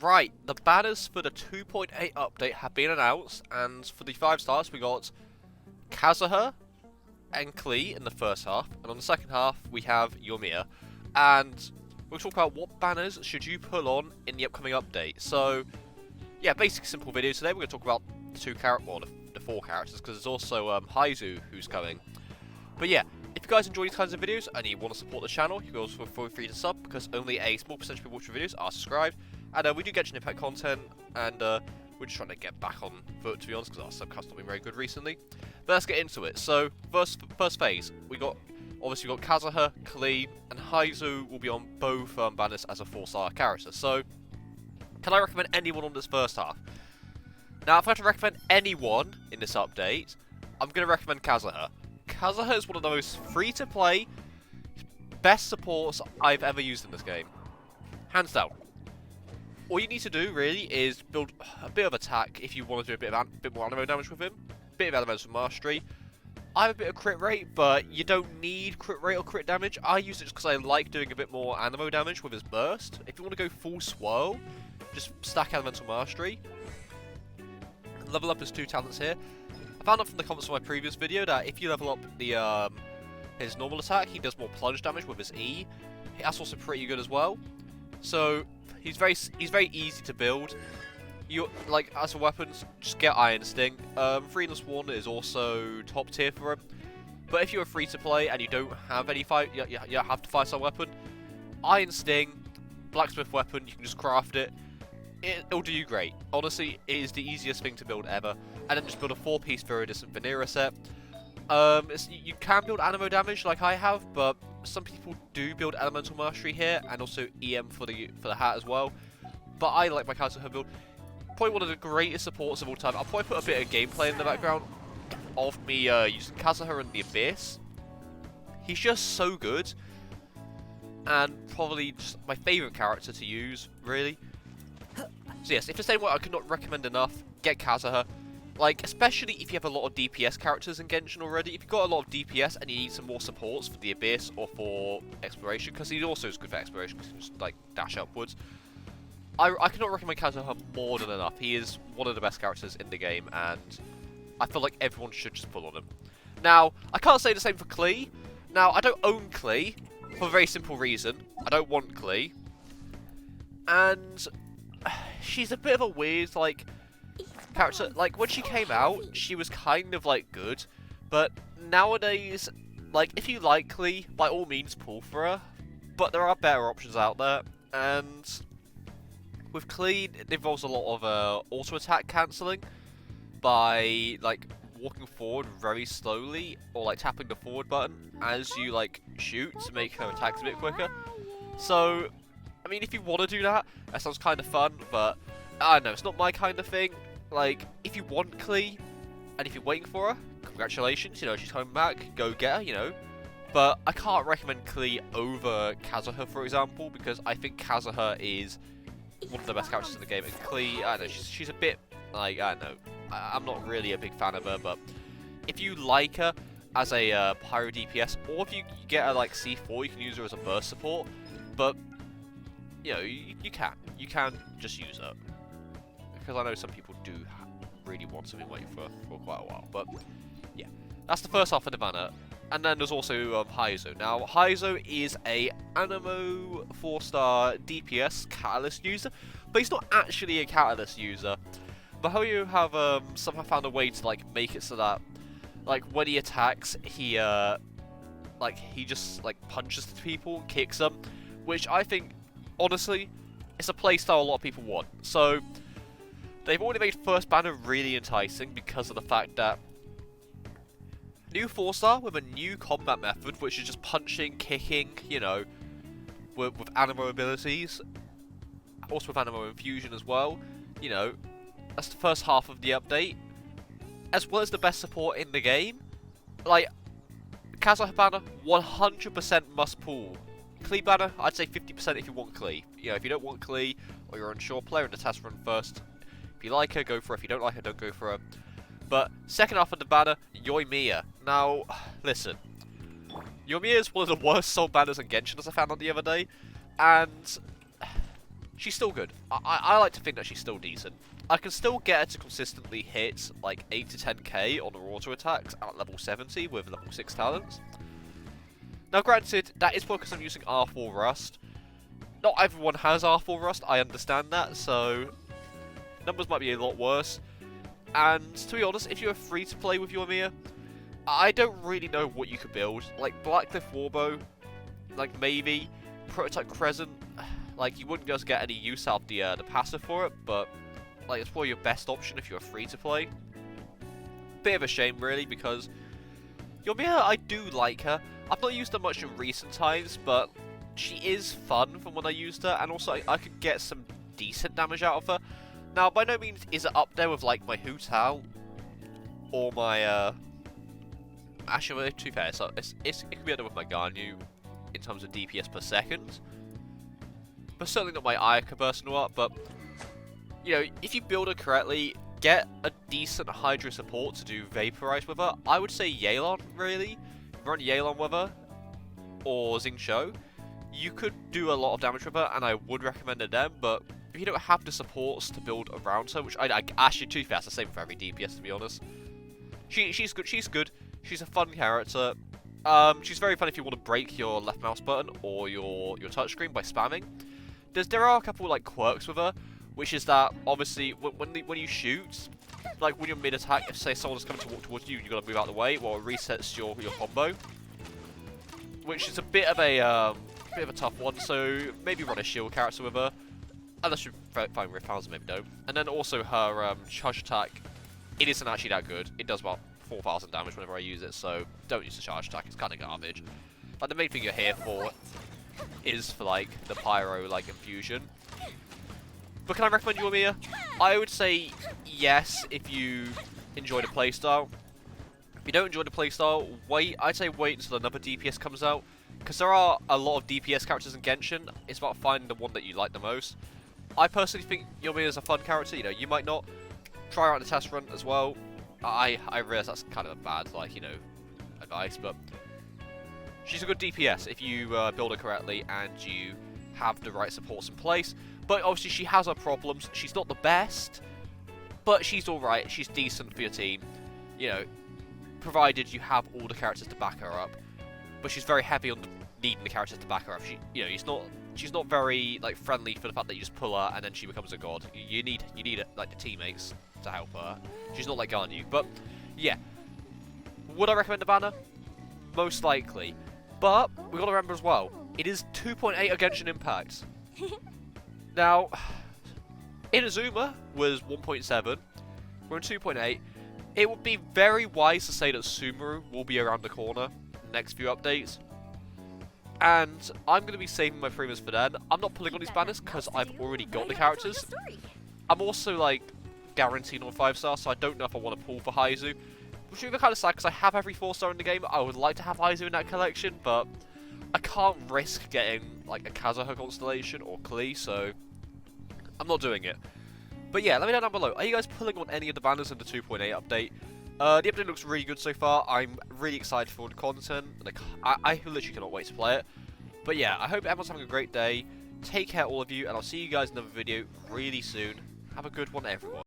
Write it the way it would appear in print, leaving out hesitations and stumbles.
Right, the banners for the 2.8 update have been announced, and for the 5 stars we got Kazuha and Klee in the first half, and on the second half we have Yoimiya. And we'll talk about what banners should you pull on in the upcoming update. So, yeah, basic simple video today. We're going to talk about the 4 characters, because there's also Heizou who's coming. But yeah, if you guys enjoy these kinds of videos and you want to support the channel, you can also feel free to sub, because only a small percentage of people watching videos are subscribed. And we do Genshin Impact content, and we're just trying to get back on foot, to be honest, because our subcast's not been very good recently. But let's get into it. So, first phase, obviously we got Kazuha, Klee, and Heizou will be on both banners as a 4-star character. So, can I recommend anyone on this first half? Now, if I had to recommend anyone in this update, I'm going to recommend Kazuha. Kazuha is one of the most free-to-play, best supports I've ever used in this game. Hands down. All you need to do, really, is build a bit of attack if you want to do a bit more animo damage with him. A bit of elemental mastery. I have a bit of crit rate, but you don't need crit rate or crit damage. I use it just because I like doing a bit more animo damage with his burst. If you want to go full swirl, just stack elemental mastery. Level up his 2 talents here. I found out from the comments of my previous video that if you level up the his normal attack, he does more plunge damage with his E. That's also pretty good as well. So he's very easy to build. You as a weapon, just get Iron Sting. Freeness 1 is also top tier for him. But if you're free to play and you don't have any you have to 5-star weapon, Iron Sting, blacksmith weapon, you can just craft it. It'll do you great. Honestly, it is the easiest thing to build ever. And then just build a 4-piece Viridescent Vanera set. You can build animo damage like I have, but some people do build elemental mastery here, and also EM for the hat as well. But I like my Kazuha build. Probably one of the greatest supports of all time. I'll probably put a bit of gameplay in the background of me using Kazuha in the Abyss. He's just so good, and probably just my favourite character to use, really. So yes, if there's anyone I could not recommend enough, get Kazuha. Like, especially if you have a lot of DPS characters in Genshin already. If you've got a lot of DPS and you need some more supports for the Abyss or for Exploration, because he also is good for Exploration, because he can just, like, dash upwards. I cannot recommend Kazuha more than enough. He is one of the best characters in the game, and I feel like everyone should just pull on him. Now, I can't say the same for Klee. Now, I don't own Klee, for a very simple reason. I don't want Klee. And she's a bit of a weird, like, character. Like, when she came out, she was kind of, like, good. But nowadays, like, if you like Klee, by all means pull for her. But there are better options out there. And with Klee, it involves a lot of auto-attack cancelling by, like, walking forward very slowly, or, like, tapping the forward button as you, like, shoot to make her attacks a bit quicker. So, I mean, if you want to do that, that sounds kind of fun, but I don't know, it's not my kind of thing. Like, if you want Klee, and if you're waiting for her, congratulations, you know, she's coming back, go get her, you know. But I can't recommend Klee over Kazuha, for example, because I think Kazuha is one of the best characters in the game, and Klee, I don't know, she's a bit, like, I don't know, I'm not really a big fan of her, but if you like her as a pyro DPS, or if you get her, like, C4, you can use her as a burst support, but, you know, you can just use her, because I know some people do really want something waiting for quite a while, but, yeah, that's the first half of the banner. And then there's also Heizou. Now, Heizou is a animo 4-star DPS catalyst user, but he's not actually a catalyst user. Heizou have somehow found a way to, like, make it so that, like, when he attacks, he just, like, punches people, kicks them, which I think, honestly, it's a playstyle a lot of people want. So they've already made first banner really enticing because of the fact that new 4-star with a new combat method, which is just punching, kicking, you know, with animo abilities, also with animo infusion as well. You know, that's the first half of the update, as well as the best support in the game. Like, Kazuha banner, 100% must pull. Klee banner, I'd say 50% if you want Klee. You know, if you don't want Klee, or you're unsure, play her in the test run first. If you like her, go for her. If you don't like her, don't go for her. But second half of the banner, Yoimiya. Now, listen, Yoimiya is one of the worst sold banners in Genshin, as I found out the other day, and she's still good. I like to think that she's still decent. I can still get her to consistently hit like 8 to 10k on her auto attacks at level 70 with level 6 talents. Now granted, that is because I'm using R4 Rust. Not everyone has R4 Rust, I understand that, so numbers might be a lot worse. And to be honest, if you're free to play with Yoimiya, I don't really know what you could build. Like Blackcliff Warbow, like maybe Prototype Crescent. Like you wouldn't just get any use out of the passive for it, but like it's probably your best option if you're free to play. Bit of a shame really, because Yoimiya, I do like her. I've not used her much in recent times, but she is fun from when I used her, and also I could get some decent damage out of her. Now, by no means is it up there with like my Hu Tao or my actually, to be fair, so it could be up there with my Ganyu in terms of DPS per second, but certainly not my Ayaka bursting up. But you know, if you build her correctly, get a decent Hydra support to do Vaporize with her, I would say Yelan really. Run Yelan with her or Xingqiu, you could do a lot of damage with her, and I would recommend them. But if you don't have the supports to build around her, which I actually, to be fair, it's the same for every DPS to be honest. She's good. She's good. She's a fun character. She's very fun if you want to break your left mouse button or your touchscreen by spamming. There are a couple like quirks with her, which is that obviously when you shoot, like when you're mid attack, if say someone's coming to walk towards you, you gotta move out of the way, while it resets your combo, which is a bit of a tough one. So maybe run a shield character with her. Unless you find Rift Hounds, maybe don't. And then also her charge attack, it isn't actually that good. It does about 4,000 damage whenever I use it, so don't use the charge attack, it's kind of garbage. Like, the main thing you're here for is for, like, the pyro, like, infusion. But can I recommend Yoimiya? I would say yes if you enjoy the playstyle. If you don't enjoy the playstyle, I'd say wait until another DPS comes out. Because there are a lot of DPS characters in Genshin, it's about finding the one that you like the most. I personally think Yoimiya is a fun character, you know, you might not. Try her out in the test run as well. I realise that's kind of a bad, like, you know, advice, but she's a good DPS if you build her correctly and you have the right supports in place. But obviously she has her problems. She's not the best, but she's alright. She's decent for your team, you know, provided you have all the characters to back her up. But she's very heavy on needing the characters to back her up. You know, she's not very like friendly for the fact that you just pull her and then she becomes a god. You need like the teammates to help her. She's not like Ganyu. But yeah, would I recommend the banner? Most likely. But we got to remember as well, it is 2.8 against Genshin Impact. Now, Inazuma was 1.7. We're in 2.8. It would be very wise to say that Sumeru will be around the corner in the next few updates. And I'm going to be saving my premiums for then. I'm not pulling on these banners because I've already got the characters. I'm also like guaranteed on 5-star, so I don't know if I want to pull for Heizou. Which would be kind of sad because I have every 4-star in the game. I would like to have Heizou in that collection, but I can't risk getting like a Kazuha constellation or Klee, so I'm not doing it. But yeah, let me know down below. Are you guys pulling on any of the banners in the 2.8 update? The update looks really good so far. I'm really excited for the content. Like, I literally cannot wait to play it. But yeah, I hope everyone's having a great day. Take care, all of you, and I'll see you guys in another video really soon. Have a good one, everyone.